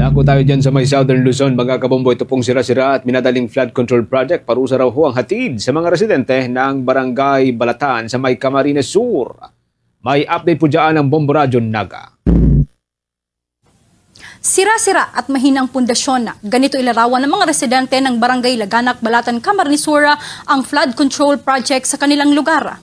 Dako tayo dyan sa may Southern Luzon, mga kabombo. Ito pong sira-sira at minadaling flood control project. Parusa raw ho ang hatid sa mga residente ng Barangay Balatan sa may Camarines Sur. May update po dyan ng Bombo Radyo Naga. Sira-sira at mahinang pundasyon na ganito ilarawan ng mga residente ng Barangay Laganak, Balatan, Camarines Sur ang flood control project sa kanilang lugar.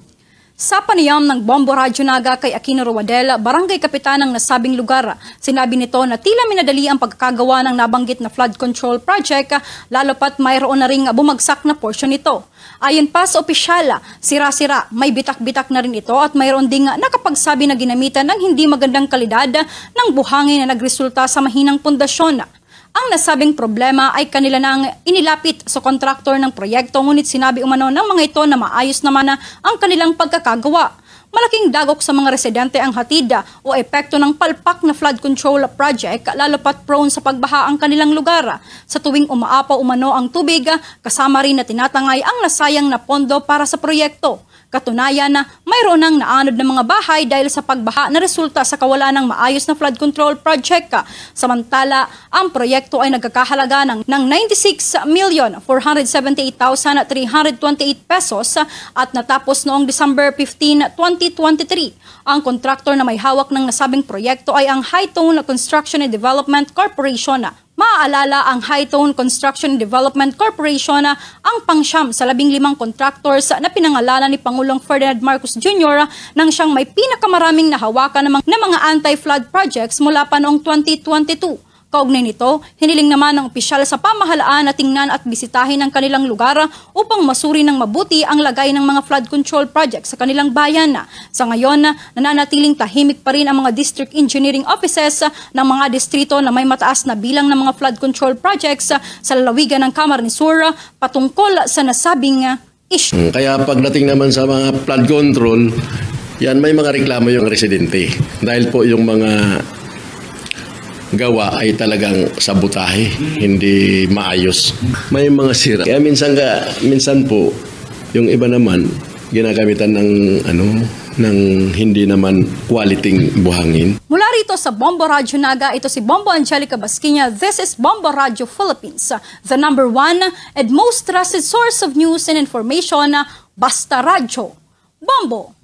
Sa panayam ng Bombo Radyo Naga kay Aquino Rowadel, barangay kapitan ng nasabing lugar, sinabi nito na tila minadali ang pagkakagawa ng nabanggit na flood control project, lalo pat mayroon na ring bumagsak na porsyon nito. Ayon pa sa opisyal, sira-sira, may bitak-bitak na rin ito at mayroon ding nakapagsabi na ginamitan ng hindi magandang kalidad ng buhangin na nagresulta sa mahinang pundasyon. Ang nasabing problema ay kanila nang inilapit sa kontraktor ng proyekto, ngunit sinabi umano ng mga ito na maayos naman ang kanilang pagkakagawa. Malaking dagok sa mga residente ang hatid o epekto ng palpak na flood control project, lalo pat prone sa pagbaha ang kanilang lugar. Sa tuwing umaapaw umano ang tubig, kasama rin na tinatangay ang nasayang na pondo para sa proyekto. Katunayan na mayroon ng naanod ng mga bahay dahil sa pagbaha na resulta sa kawalan ng maayos na flood control project. Samantala, ang proyekto ay nagkakahalaga ng 96,478,328 pesos at natapos noong December 15, 2023. Ang kontraktor na may hawak ng nasabing proyekto ay ang Hightone Construction and Development Corporation. Maaalala, ang Hightone Construction Development Corporation ang pangsyam sa 15 contractors na pinangalanan ni Pangulong Ferdinand Marcos Jr. nang siyang may pinakamaraming nahawakan ng mga anti-flood projects mula pa noong 2022. Kaugnay nito, hiniling naman ng opisyal sa pamahalaan na tingnan at bisitahin ang kanilang lugar upang masuri ng mabuti ang lagay ng mga flood control projects sa kanilang bayan. Sa ngayon, nananatiling tahimik pa rin ang mga district engineering offices ng mga distrito na may mataas na bilang ng mga flood control projects sa lalawigan ng Camarines Sur patungkol sa nasabing issue. Kaya pagdating naman sa mga flood control, yan may mga reklamo yung residente dahil po yung mga gawa ay talagang sabotahe, hindi maayos. May mga sira. Kaya minsan po, yung iba naman, ginagamitan ng hindi naman quality buhangin. Mula rito sa Bombo Radyo Naga, ito si Bombo Angelica Basquiña. This is Bombo Radyo Philippines, the #1 and most trusted source of news and information, Basta Radyo. Bombo!